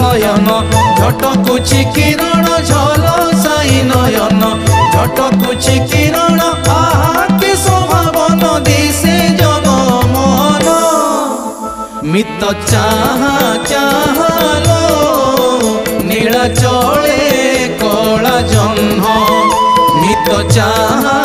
नयन झटकुछि किरण झल साई नयन झटकुछि किरण आहा के शोभावन दिसे जगमोहन मित चाहा चाहालो नीला चले कला जह्न मित चाहा